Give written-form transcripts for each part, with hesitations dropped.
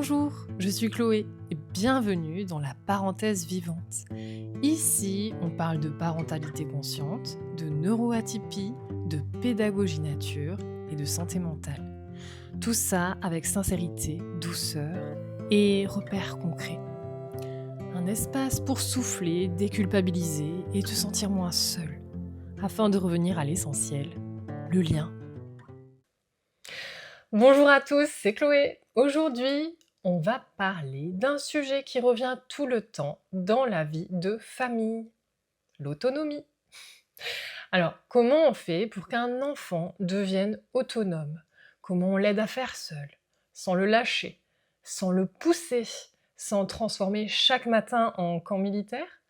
Bonjour, je suis Chloé et bienvenue dans la parenthèse vivante. Ici, on parle de parentalité consciente, de neuroatypie, de pédagogie nature et de santé mentale. Tout ça avec sincérité, douceur et repères concrets. Un espace pour souffler, déculpabiliser et te sentir moins seul, afin de revenir à l'essentiel, le lien. Bonjour à tous, c'est Chloé. Aujourd'hui, on va parler d'un sujet qui revient tout le temps dans la vie de famille, l'autonomie. Alors, comment on fait pour qu'un enfant devienne autonome? Comment on l'aide à faire seul, sans le lâcher, sans le pousser, sans transformer chaque matin en camp militaire?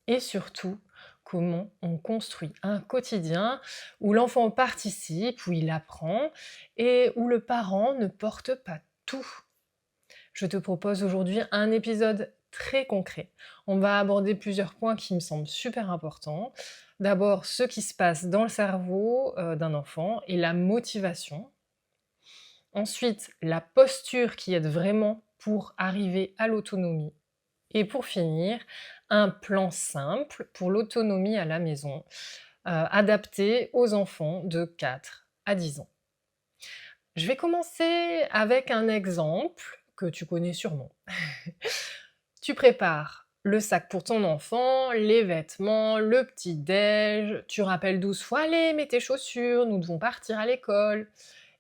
Et surtout, comment on construit un quotidien où l'enfant participe, où il apprend et où le parent ne porte pas tout. Je te propose aujourd'hui un épisode très concret. On va aborder plusieurs points qui me semblent super importants. D'abord, ce qui se passe dans le cerveau d'un enfant et la motivation. Ensuite, la posture qui aide vraiment pour arriver à l'autonomie. Et pour finir, un plan simple pour l'autonomie à la maison, adapté aux enfants de 4 à 10 ans. Je vais commencer avec un exemple que tu connais sûrement. Tu prépares le sac pour ton enfant, les vêtements, le petit-déj, tu rappelles 12 fois: «Allez, mets tes chaussures, nous devons partir à l'école».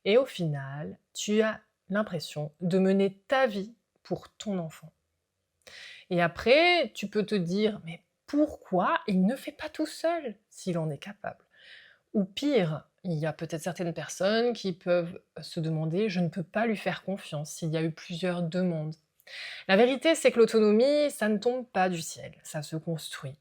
Et au final, tu as l'impression de mener ta vie pour ton enfant. Et après, tu peux te dire: «Mais pourquoi il ne fait pas tout seul s'il en est capable?» Ou pire, il y a peut-être certaines personnes qui peuvent se demander: «Je ne peux pas lui faire confiance s'il y a eu plusieurs demandes». La vérité, c'est que l'autonomie, ça ne tombe pas du ciel, ça se construit.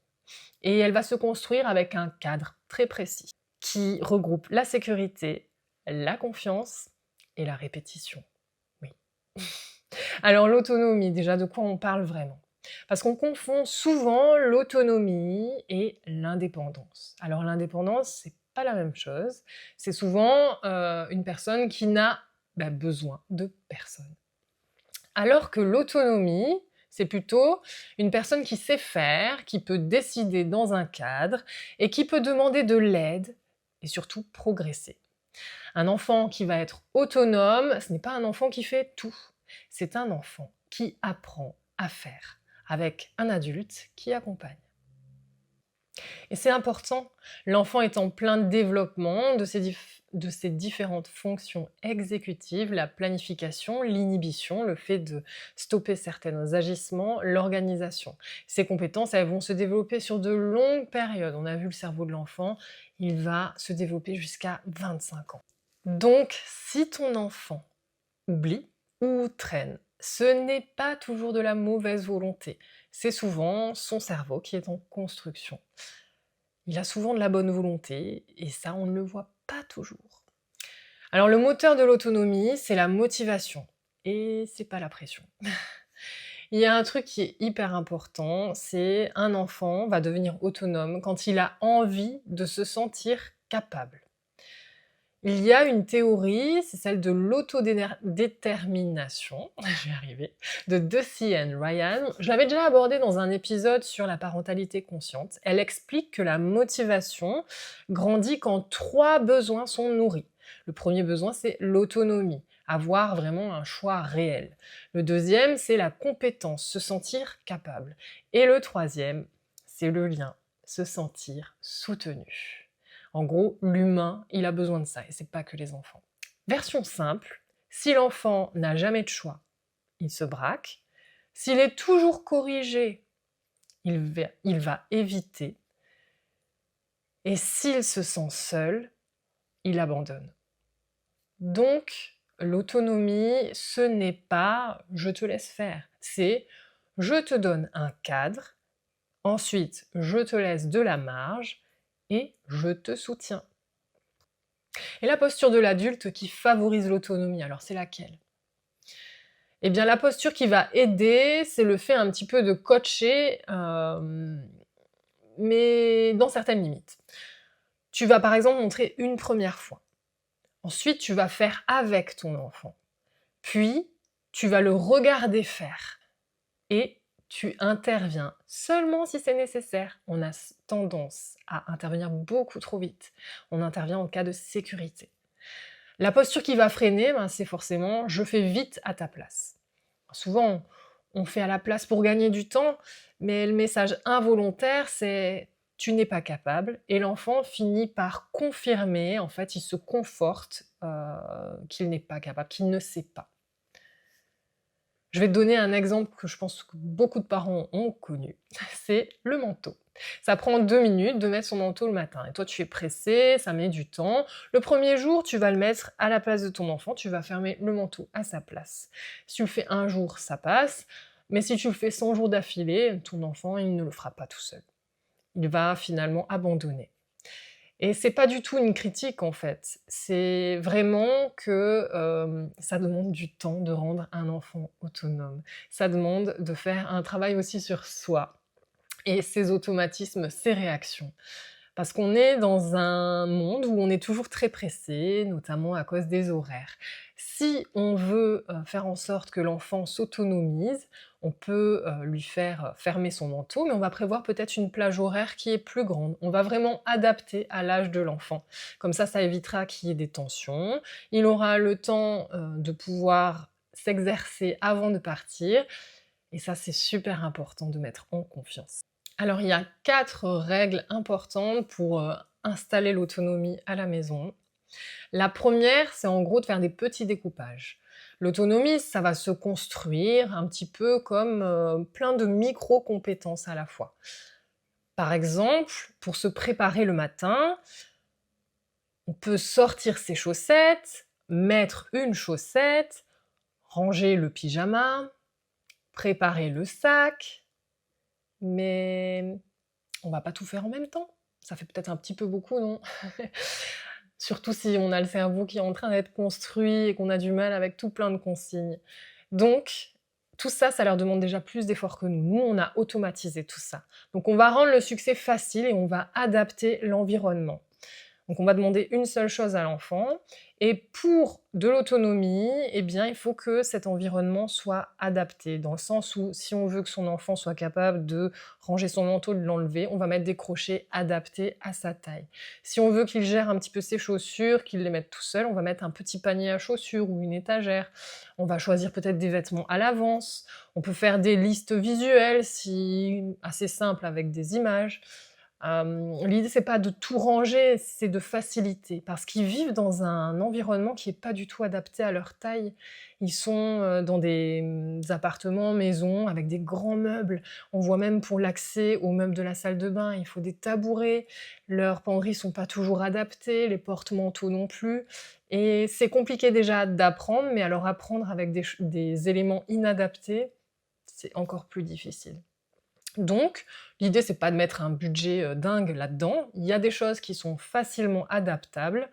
Et elle va se construire avec un cadre très précis qui regroupe la sécurité, la confiance et la répétition. Oui. Alors l'autonomie, déjà de quoi on parle vraiment? Parce qu'on confond souvent l'autonomie et l'indépendance. Alors l'indépendance, c'est pas la même chose. C'est souvent une personne qui n'a besoin de personne. Alors que l'autonomie, c'est plutôt une personne qui sait faire, qui peut décider dans un cadre et qui peut demander de l'aide et surtout progresser. Un enfant qui va être autonome, ce n'est pas un enfant qui fait tout. C'est un enfant qui apprend à faire avec un adulte qui accompagne. Et c'est important, l'enfant est en plein développement de ses différentes fonctions exécutives, la planification, l'inhibition, le fait de stopper certains agissements, l'organisation. Ces compétences, elles vont se développer sur de longues périodes. On a vu le cerveau de l'enfant, il va se développer jusqu'à 25 ans. Donc, si ton enfant oublie ou traîne, ce n'est pas toujours de la mauvaise volonté. C'est souvent son cerveau qui est en construction. Il a souvent de la bonne volonté et ça, on ne le voit pas toujours. Alors, le moteur de l'autonomie, c'est la motivation et c'est pas la pression. Il y a un truc qui est hyper important, c'est un enfant va devenir autonome quand il a envie de se sentir capable. Il y a une théorie, c'est celle de l'autodétermination, je vais y arriver, de Deci et Ryan. Je l'avais déjà abordée dans un épisode sur la parentalité consciente. Elle explique que la motivation grandit quand 3 besoins sont nourris. Le premier besoin, c'est l'autonomie, avoir vraiment un choix réel. Le deuxième, c'est la compétence, se sentir capable. Et le troisième, c'est le lien, se sentir soutenu. En gros, l'humain, il a besoin de ça, et c'est pas que les enfants. Version simple, si l'enfant n'a jamais de choix, il se braque. S'il est toujours corrigé, il va éviter. Et s'il se sent seul, il abandonne. Donc, l'autonomie, ce n'est pas « je te laisse faire », c'est « je te donne un cadre, ensuite je te laisse de la marge, et je te soutiens ». Et la posture de l'adulte qui favorise l'autonomie, alors c'est laquelle? Eh bien la posture qui va aider, c'est le fait un petit peu de coacher, mais dans certaines limites. Tu vas par exemple montrer une première fois. Ensuite, tu vas faire avec ton enfant. Puis, tu vas le regarder faire et tu interviens seulement si c'est nécessaire. On a tendance à intervenir beaucoup trop vite. On intervient en cas de sécurité. La posture qui va freiner, ben, c'est forcément je fais vite à ta place. Souvent, on fait à la place pour gagner du temps, mais le message involontaire, c'est tu n'es pas capable, et l'enfant finit par confirmer, en fait, il se conforte qu'il n'est pas capable, qu'il ne sait pas. Je vais te donner un exemple que je pense que beaucoup de parents ont connu, c'est le manteau. Ça prend 2 minutes de mettre son manteau le matin et toi tu es pressé, ça met du temps. Le premier jour, tu vas le mettre à la place de ton enfant, tu vas fermer le manteau à sa place. Si tu le fais un jour, ça passe, mais si tu le fais 100 jours d'affilée, ton enfant, il ne le fera pas tout seul. Il va finalement abandonner. Et c'est pas du tout une critique en fait, c'est vraiment que, ça demande du temps de rendre un enfant autonome. Ça demande de faire un travail aussi sur soi et ses automatismes, ses réactions. Parce qu'on est dans un monde où on est toujours très pressé, notamment à cause des horaires. Si on veut, faire en sorte que l'enfant s'autonomise, on peut, lui faire, fermer son manteau, mais on va prévoir peut-être une plage horaire qui est plus grande. On va vraiment adapter à l'âge de l'enfant. Comme ça évitera qu'il y ait des tensions. Il aura le temps, de pouvoir s'exercer avant de partir et ça, c'est super important de mettre en confiance. Alors, il y a 4 règles importantes pour, installer l'autonomie à la maison. La première, c'est en gros de faire des petits découpages. L'autonomie, ça va se construire un petit peu comme, plein de micro-compétences à la fois. Par exemple, pour se préparer le matin, on peut sortir ses chaussettes, mettre une chaussette, ranger le pyjama, préparer le sac, mais on va pas tout faire en même temps. Ça fait peut-être un petit peu beaucoup, non? Surtout si on a le cerveau qui est en train d'être construit et qu'on a du mal avec tout plein de consignes. Donc, tout ça, ça leur demande déjà plus d'efforts que nous. Nous, on a automatisé tout ça. Donc on va rendre le succès facile et on va adapter l'environnement. Donc on va demander une seule chose à l'enfant et pour de l'autonomie, eh bien, il faut que cet environnement soit adapté, dans le sens où si on veut que son enfant soit capable de ranger son manteau, de l'enlever, on va mettre des crochets adaptés à sa taille. Si on veut qu'il gère un petit peu ses chaussures, qu'il les mette tout seul, on va mettre un petit panier à chaussures ou une étagère. On va choisir peut-être des vêtements à l'avance. On peut faire des listes visuelles, assez simples avec des images. L'idée, c'est pas de tout ranger, c'est de faciliter, parce qu'ils vivent dans un environnement qui est pas du tout adapté à leur taille. Ils sont, dans des, appartements, maisons, avec des grands meubles. On voit même pour l'accès aux meubles de la salle de bain, il faut des tabourets. Leurs penderies sont pas toujours adaptées, les porte-manteaux non plus et c'est compliqué déjà d'apprendre, mais alors apprendre avec des éléments inadaptés, c'est encore plus difficile. Donc, l'idée, c'est pas de mettre un budget, dingue là-dedans. Il y a des choses qui sont facilement adaptables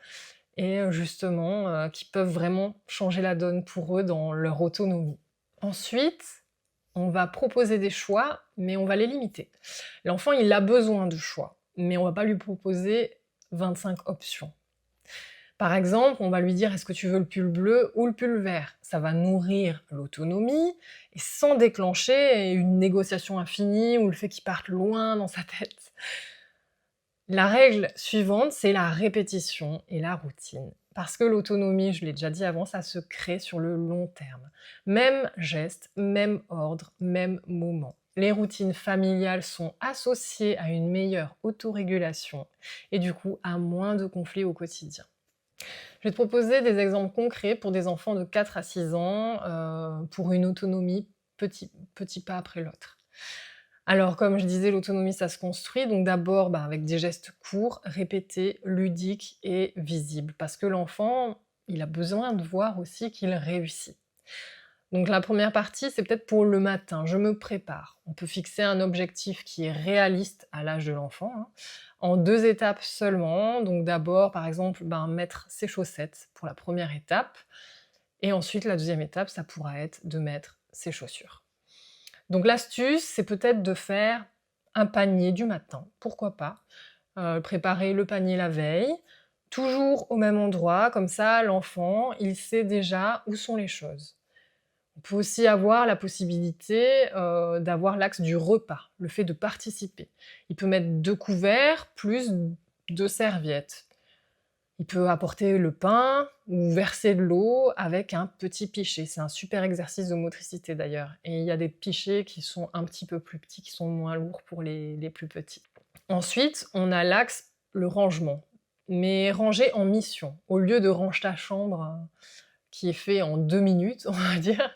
et justement, qui peuvent vraiment changer la donne pour eux dans leur autonomie. Ensuite, on va proposer des choix, mais on va les limiter. L'enfant, il a besoin de choix, mais on va pas lui proposer 25 options. Par exemple, on va lui dire: «Est-ce que tu veux le pull bleu ou le pull vert?» Ça va nourrir l'autonomie et sans déclencher une négociation infinie ou le fait qu'il parte loin dans sa tête. La règle suivante, c'est la répétition et la routine. Parce que l'autonomie, je l'ai déjà dit avant, ça se crée sur le long terme. Même geste, même ordre, même moment. Les routines familiales sont associées à une meilleure autorégulation et du coup à moins de conflits au quotidien. Je vais te proposer des exemples concrets pour des enfants de 4 à 6 ans, pour une autonomie petit pas après l'autre. Alors comme je disais, l'autonomie ça se construit, donc d'abord, avec des gestes courts, répétés, ludiques et visibles. Parce que l'enfant, il a besoin de voir aussi qu'il réussit. Donc la première partie, c'est peut-être pour le matin, je me prépare. On peut fixer un objectif qui est réaliste à l'âge de l'enfant, hein, en 2 étapes seulement. Donc d'abord, par exemple, mettre ses chaussettes pour la première étape et ensuite la deuxième étape, ça pourra être de mettre ses chaussures. Donc l'astuce, c'est peut-être de faire un panier du matin, pourquoi pas? Préparer le panier la veille, toujours au même endroit, comme ça l'enfant, il sait déjà où sont les choses. On peut aussi avoir la possibilité, d'avoir l'axe du repas, le fait de participer. Il peut mettre 2 couverts plus 2 serviettes. Il peut apporter le pain ou verser de l'eau avec un petit pichet. C'est un super exercice de motricité d'ailleurs et il y a des pichets qui sont un petit peu plus petits, qui sont moins lourds pour les plus petits. Ensuite, on a l'axe, le rangement, mais rangé en mission. Au lieu de range ta chambre, qui est fait en 2 minutes, on va dire,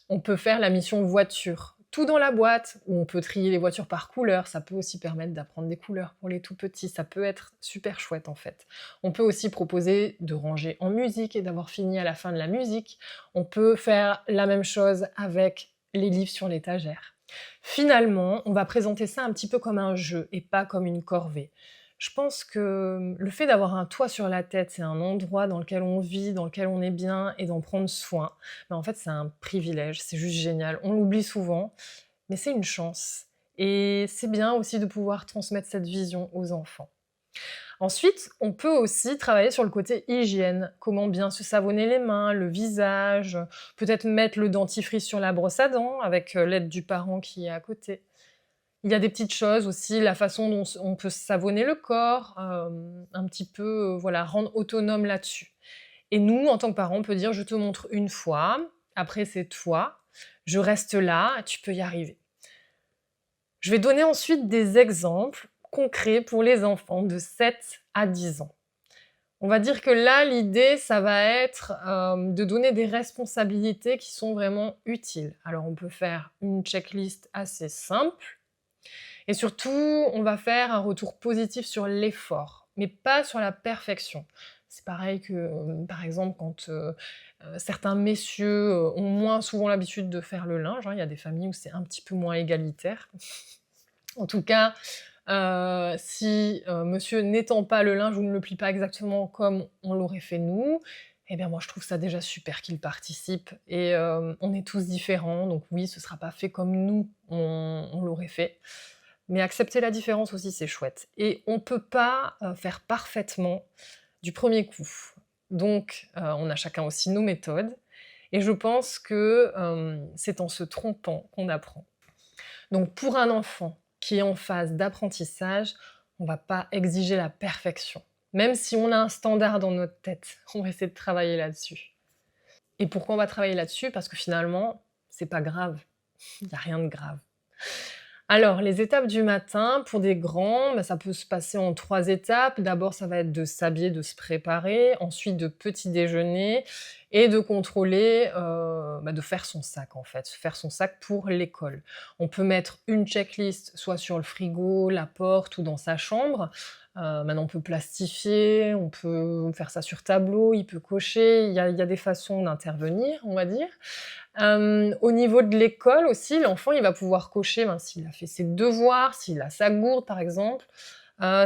on peut faire la mission voiture. Tout dans la boîte, où on peut trier les voitures par couleur, ça peut aussi permettre d'apprendre des couleurs pour les tout petits, ça peut être super chouette en fait. On peut aussi proposer de ranger en musique et d'avoir fini à la fin de la musique. On peut faire la même chose avec les livres sur l'étagère. Finalement, on va présenter ça un petit peu comme un jeu et pas comme une corvée. Je pense que le fait d'avoir un toit sur la tête, c'est un endroit dans lequel on vit, dans lequel on est bien et d'en prendre soin. Mais en fait, c'est un privilège, c'est juste génial. On l'oublie souvent, mais c'est une chance. Et c'est bien aussi de pouvoir transmettre cette vision aux enfants. Ensuite, on peut aussi travailler sur le côté hygiène. Comment bien se savonner les mains, le visage, peut-être mettre le dentifrice sur la brosse à dents avec l'aide du parent qui est à côté. Il y a des petites choses aussi, la façon dont on peut savonner le corps, un petit peu, voilà, rendre autonome là-dessus. Et nous, en tant que parents, on peut dire: «Je te montre une fois, après c'est toi, je reste là, tu peux y arriver». Je vais donner ensuite des exemples concrets pour les enfants de 7 à 10 ans. On va dire que là, l'idée, ça va être, de donner des responsabilités qui sont vraiment utiles. Alors on peut faire une checklist assez simple et surtout, on va faire un retour positif sur l'effort, mais pas sur la perfection. C'est pareil que, par exemple, quand, certains messieurs, ont moins souvent l'habitude de faire le linge, hein, il y a des familles où c'est un petit peu moins égalitaire. En tout cas, si, monsieur n'étend pas le linge ou ne le plie pas exactement comme on l'aurait fait nous, eh bien moi je trouve ça déjà super qu'il participe et on est tous différents, donc oui, ce sera pas fait comme nous on l'aurait fait. Mais accepter la différence aussi, c'est chouette. Et on peut pas, faire parfaitement du premier coup. Donc, on a chacun aussi nos méthodes et je pense que, c'est en se trompant qu'on apprend. Donc pour un enfant qui est en phase d'apprentissage, on va pas exiger la perfection. Même si on a un standard dans notre tête, on va essayer de travailler là-dessus. Et pourquoi on va travailler là-dessus? Parce que finalement, c'est pas grave. Il y a rien de grave. Alors, les étapes du matin, pour des grands, ça peut se passer en 3 étapes. D'abord, ça va être de s'habiller, de se préparer, ensuite de petit déjeuner et de contrôler, de faire son sac en fait, faire son sac pour l'école. On peut mettre une checklist soit sur le frigo, la porte ou dans sa chambre. Maintenant on peut plastifier, on peut faire ça sur tableau, il peut cocher, il y a des façons d'intervenir, on va dire. Au niveau de l'école aussi, l'enfant, il va pouvoir cocher, s'il a fait ses devoirs, s'il a sa gourde par exemple.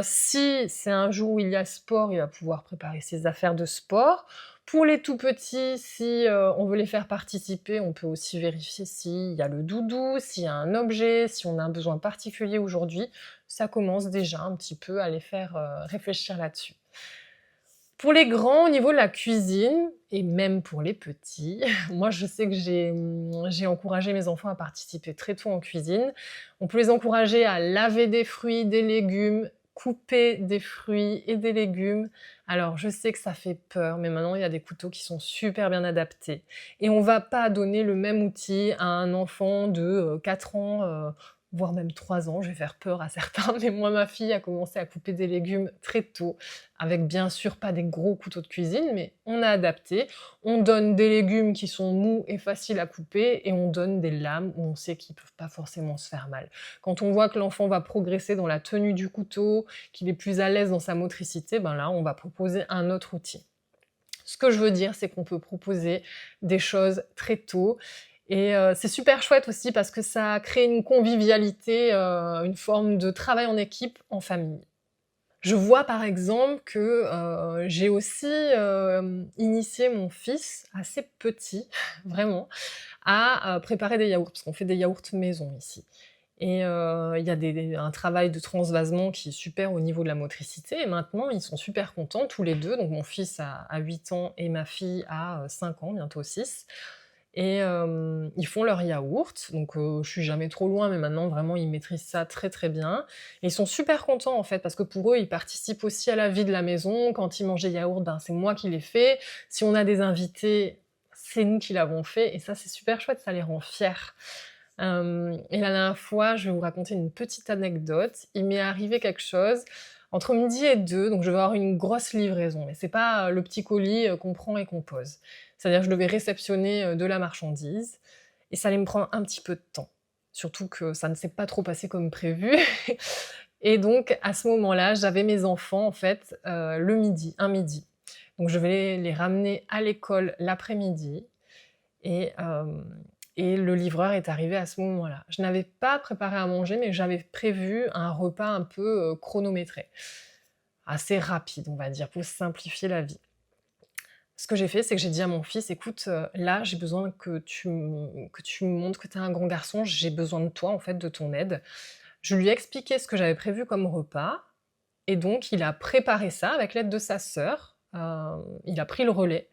Si c'est un jour où il y a sport, il va pouvoir préparer ses affaires de sport. Pour les tout petits, si, on veut les faire participer, on peut aussi vérifier s'il y a le doudou, s'il y a un objet, si on a un besoin particulier aujourd'hui. Ça commence déjà un petit peu à les faire, réfléchir là-dessus. Pour les grands, au niveau de la cuisine et même pour les petits, moi je sais que j'ai encouragé mes enfants à participer très tôt en cuisine. On peut les encourager à laver des fruits, des légumes, couper des fruits et des légumes. Alors je sais que ça fait peur, mais maintenant il y a des couteaux qui sont super bien adaptés et on va pas donner le même outil à un enfant de, 4 ans, voire même 3 ans. Je vais faire peur à certains, mais moi ma fille a commencé à couper des légumes très tôt avec bien sûr pas des gros couteaux de cuisine, mais on a adapté. On donne des légumes qui sont mous et faciles à couper et on donne des lames où on sait qu'ils peuvent pas forcément se faire mal. Quand on voit que l'enfant va progresser dans la tenue du couteau, qu'il est plus à l'aise dans sa motricité, là on va proposer un autre outil. Ce que je veux dire, c'est qu'on peut proposer des choses très tôt et c'est super chouette aussi parce que ça crée une convivialité, une forme de travail en équipe, en famille. Je vois par exemple que, j'ai aussi, initié mon fils, assez petit, vraiment, à, préparer des yaourts, parce qu'on fait des yaourts maison ici et il y a un travail de transvasement qui est super au niveau de la motricité et maintenant ils sont super contents tous les 2. Donc mon fils a 8 ans et ma fille a, 5 ans, bientôt 6. et ils font leur yaourt, donc je suis jamais trop loin, mais maintenant vraiment ils maîtrisent ça très, très bien et ils sont super contents en fait parce que pour eux, ils participent aussi à la vie de la maison. Quand ils mangent des yaourts, ben, c'est moi qui les fais. Si on a des invités, c'est nous qui l'avons fait et ça, c'est super chouette, ça les rend fiers. Et la dernière fois, je vais vous raconter une petite anecdote. Il m'est arrivé quelque chose entre midi et 2, donc je vais avoir une grosse livraison, mais c'est pas, le petit colis, qu'on prend et qu'on pose. C'est-à-dire que je devais réceptionner, de la marchandise et ça allait me prendre un petit peu de temps. Surtout que ça ne s'est pas trop passé comme prévu et donc à ce moment-là, j'avais mes enfants en fait, le midi, un midi. Donc je vais les ramener à l'école l'après-midi et le livreur est arrivé à ce moment-là. Je n'avais pas préparé à manger, mais j'avais prévu un repas un peu, chronométré. Assez rapide, on va dire, pour simplifier la vie. Ce que j'ai fait, c'est que j'ai dit à mon fils: «Écoute, là, j'ai besoin que tu me montres que tu es un grand garçon, j'ai besoin de toi, en fait, de ton aide». Je lui ai expliqué ce que j'avais prévu comme repas et donc il a préparé ça avec l'aide de sa sœur. Il a pris le relais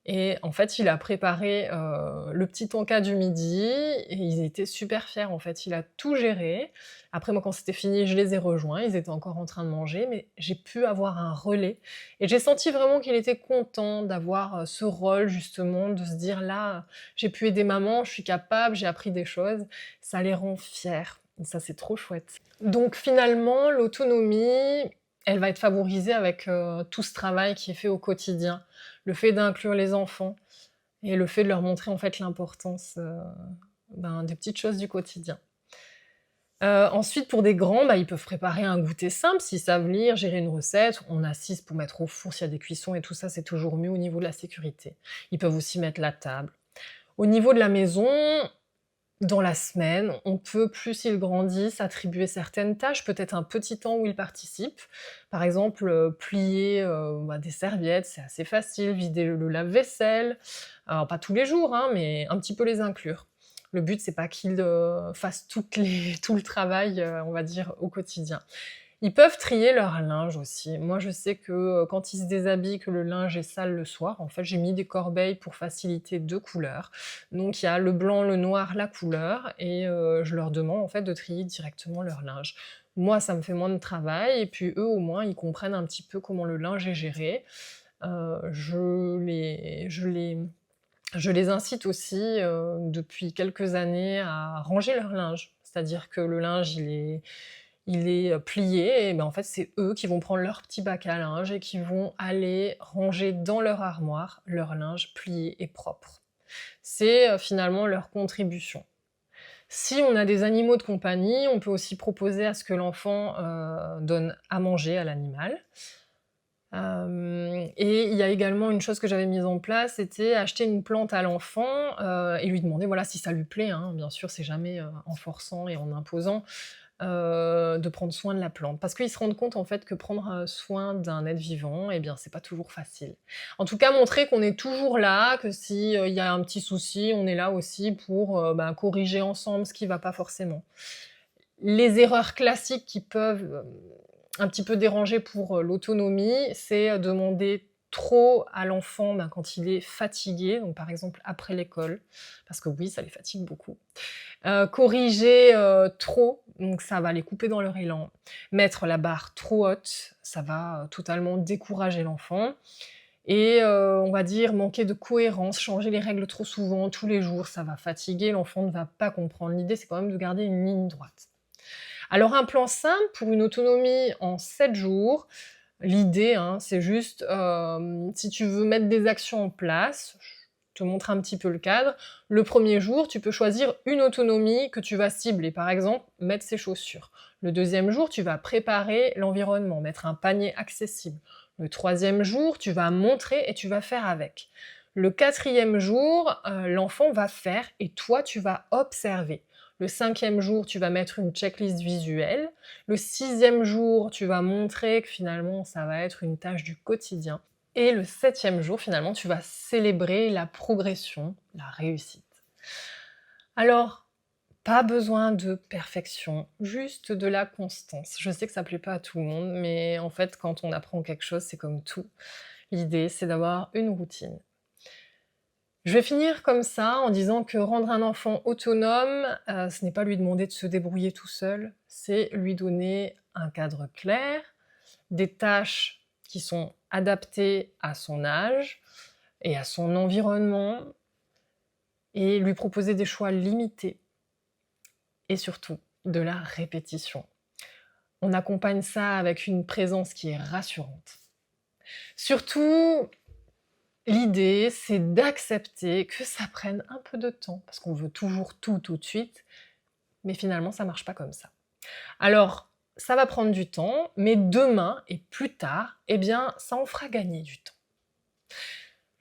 et en fait, il a préparé, le petit encas du midi et ils étaient super fiers, en fait. Il a tout géré. Après moi, quand c'était fini, je les ai rejoints, ils étaient encore en train de manger, mais j'ai pu avoir un relais et j'ai senti vraiment qu'il était content d'avoir, ce rôle justement, de se dire: «Là, j'ai pu aider maman, je suis capable, j'ai appris des choses». Ça les rend fiers et ça, c'est trop chouette. Donc finalement, l'autonomie, elle va être favorisée avec, tout ce travail qui est fait au quotidien. Le fait d'inclure les enfants et le fait de leur montrer en fait l'importance, ben, des petites choses du quotidien. Ensuite pour des grands, bah, ils peuvent préparer un goûter simple s'ils savent lire, gérer une recette. On assise pour mettre au four s'il y a des cuissons et tout ça, c'est toujours mieux au niveau de la sécurité. Ils peuvent aussi mettre la table. Au niveau de la maison, dans la semaine, on peut, plus ils grandissent, attribuer certaines tâches, peut-être un petit temps où ils participent. Par exemple, plier, bah, des serviettes, c'est assez facile, vider le lave-vaisselle. Alors pas tous les jours, hein, mais un petit peu les inclure. Le but, c'est pas qu'ils, fassent tout le travail, on va dire, au quotidien. Ils peuvent trier leur linge aussi. Moi, je sais que, quand ils se déshabillent, que le linge est sale le soir, en fait, j'ai mis des corbeilles pour faciliter 2 couleurs. Donc il y a le blanc, le noir, la couleur et je leur demande, en fait, de trier directement leur linge. Moi, ça me fait moins de travail et puis eux, au moins, ils comprennent un petit peu comment le linge est géré. Je les incite aussi, depuis quelques années à ranger leur linge. C'est-à-dire que le linge, il est plié et ben, en fait, c'est eux qui vont prendre leur petit bac à linge et qui vont aller ranger dans leur armoire leur linge plié et propre. C'est, finalement leur contribution. Si on a des animaux de compagnie, on peut aussi proposer à ce que l'enfant, donne à manger à l'animal. Et il y a également une chose que j'avais mise en place, c'était acheter une plante à l'enfant, et lui demander, voilà, si ça lui plaît, hein, bien sûr, c'est jamais, en forçant et en imposant, de prendre soin de la plante. Parce qu'ils se rendent compte, en fait, que prendre, soin d'un être vivant, eh bien, c'est pas toujours facile. En tout cas, montrer qu'on est toujours là, que si, il y a un petit souci, on est là aussi pour, ben, corriger ensemble ce qui va pas forcément. Les erreurs classiques qui peuvent, un petit peu déranger pour, l'autonomie, c'est, demander trop à l'enfant, ben, quand il est fatigué, donc par exemple après l'école, parce que oui, ça les fatigue beaucoup. Corriger, trop, donc ça va les couper dans leur élan. Mettre la barre trop haute, ça va, totalement décourager l'enfant et on va dire manquer de cohérence, changer les règles trop souvent, tous les jours, ça va fatiguer, l'enfant ne va pas comprendre. L'idée, c'est quand même de garder une ligne droite. Alors un plan simple pour une autonomie en 7 jours, l'idée, hein, c'est juste, si tu veux mettre des actions en place, je te montre un petit peu le cadre. Le premier jour, tu peux choisir une autonomie que tu vas cibler, par exemple, mettre ses chaussures. Le deuxième jour, tu vas préparer l'environnement, mettre un panier accessible. Le troisième jour, tu vas montrer et tu vas faire avec. Le quatrième jour, l'enfant va faire et toi, tu vas observer. Le cinquième jour, tu vas mettre une checklist visuelle. Le sixième jour, tu vas montrer que finalement, ça va être une tâche du quotidien. Et le septième jour, finalement, tu vas célébrer la progression, la réussite. Alors, pas besoin de perfection, juste de la constance. Je sais que ça plaît pas à tout le monde, mais en fait, quand on apprend quelque chose, c'est comme tout. L'idée, c'est d'avoir une routine. Je vais finir comme ça en disant que rendre un enfant autonome, ce n'est pas lui demander de se débrouiller tout seul, c'est lui donner un cadre clair, des tâches qui sont adaptées à son âge et à son environnement et lui proposer des choix limités et surtout de la répétition. On accompagne ça avec une présence qui est rassurante. Surtout, l'idée, c'est d'accepter que ça prenne un peu de temps, parce qu'on veut toujours tout de suite, mais finalement, ça marche pas comme ça. Alors, ça va prendre du temps, mais demain et plus tard, eh bien, ça en fera gagner du temps.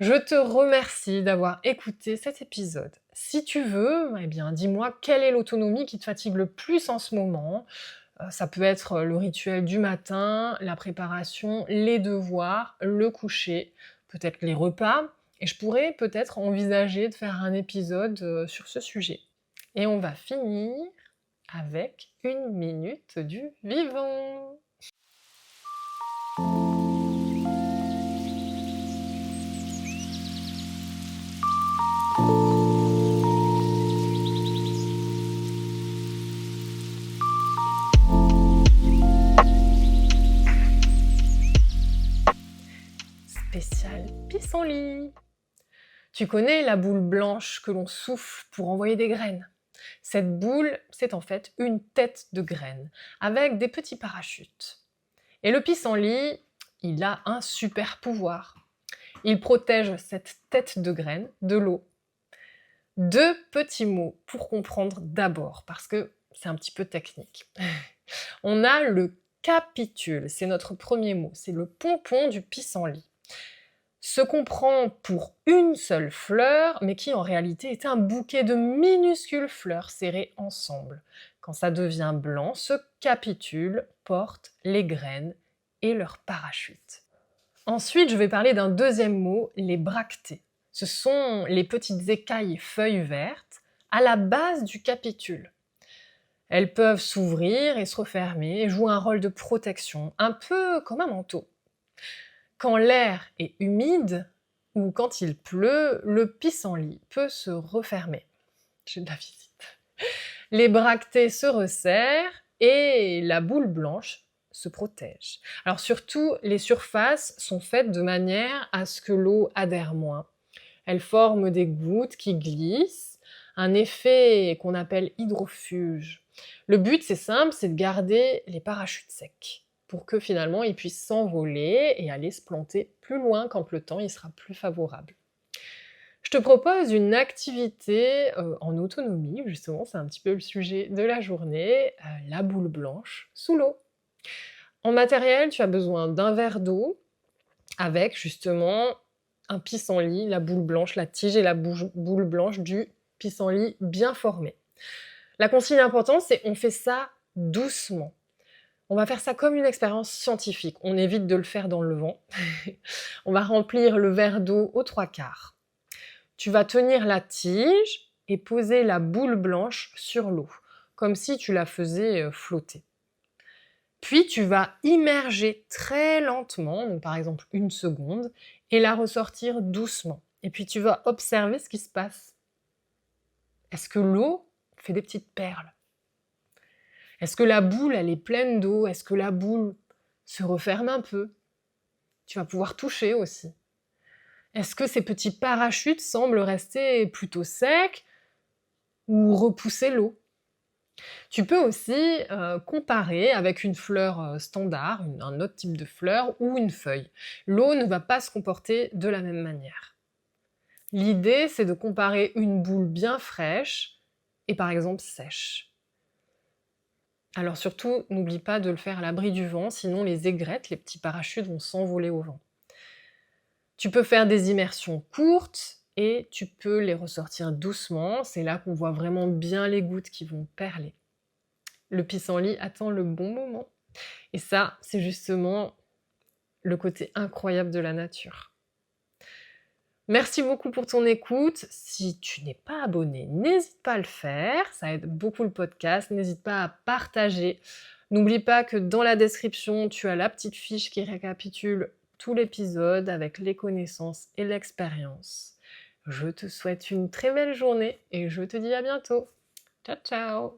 Je te remercie d'avoir écouté cet épisode. Si tu veux, eh bien, dis-moi quelle est l'autonomie qui te fatigue le plus en ce moment. Ça peut être le rituel du matin, la préparation, les devoirs, le coucher, peut-être les repas. Et je pourrais peut-être envisager de faire un épisode sur ce sujet. Et on va finir avec une minute du vivant. Spécial pissenlit. Tu connais la boule blanche que l'on souffle pour envoyer des graines? Cette boule, c'est en fait une tête de graine avec des petits parachutes. Et le pissenlit, il a un super pouvoir. Il protège cette tête de graine de l'eau. 2 petits mots pour comprendre d'abord, parce que c'est un petit peu technique. On a le capitule, c'est notre premier mot, c'est le pompon du pissenlit. Ce qu'on prend pour une seule fleur, mais qui en réalité est un bouquet de minuscules fleurs serrées ensemble. Quand ça devient blanc, ce capitule porte les graines et leurs parachutes. Ensuite, je vais parler d'un deuxième mot, les bractées. Ce sont les petites écailles et feuilles vertes à la base du capitule. Elles peuvent s'ouvrir et se refermer et jouent un rôle de protection, un peu comme un manteau. Quand l'air est humide ou quand il pleut, le pissenlit peut se refermer. J'ai de la visite. Les bractées se resserrent et la boule blanche se protège. Alors surtout, les surfaces sont faites de manière à ce que l'eau adhère moins. Elles forment des gouttes qui glissent, un effet qu'on appelle hydrofuge. Le but, c'est simple, c'est de garder les parachutes secs pour que finalement ils puissent s'envoler et aller se planter plus loin quand le temps il sera plus favorable. Je te propose une activité en autonomie, justement, c'est un petit peu le sujet de la journée, la boule blanche sous l'eau. En matériel, tu as besoin d'un verre d'eau avec justement un pissenlit, la boule blanche, la tige et la boule blanche du pissenlit bien formée. La consigne importante, c'est on fait ça doucement. On va faire ça comme une expérience scientifique. On évite de le faire dans le vent. On va remplir le verre d'eau aux 3/4. Tu vas tenir la tige et poser la boule blanche sur l'eau, comme si tu la faisais flotter. Puis tu vas immerger très lentement, donc par exemple 1 seconde, et la ressortir doucement. Et puis tu vas observer ce qui se passe. Est-ce que l'eau fait des petites perles? Est-ce que la boule, elle est pleine d'eau? Est-ce que la boule se referme un peu? Tu vas pouvoir toucher aussi. Est-ce que ces petits parachutes semblent rester plutôt secs ou repousser l'eau? Tu peux aussi comparer avec une fleur standard, un autre type de fleur ou une feuille. L'eau ne va pas se comporter de la même manière. L'idée, c'est de comparer une boule bien fraîche et par exemple sèche. Alors surtout, n'oublie pas de le faire à l'abri du vent, sinon les aigrettes, les petits parachutes vont s'envoler au vent. Tu peux faire des immersions courtes et tu peux les ressortir doucement. C'est là qu'on voit vraiment bien les gouttes qui vont perler. Le pissenlit attend le bon moment. Et ça, c'est justement le côté incroyable de la nature. Merci beaucoup pour ton écoute. Si tu n'es pas abonné, n'hésite pas à le faire. Ça aide beaucoup le podcast. N'hésite pas à partager. N'oublie pas que dans la description, tu as la petite fiche qui récapitule tout l'épisode avec les connaissances et l'expérience. Je te souhaite une très belle journée et je te dis à bientôt. Ciao, ciao!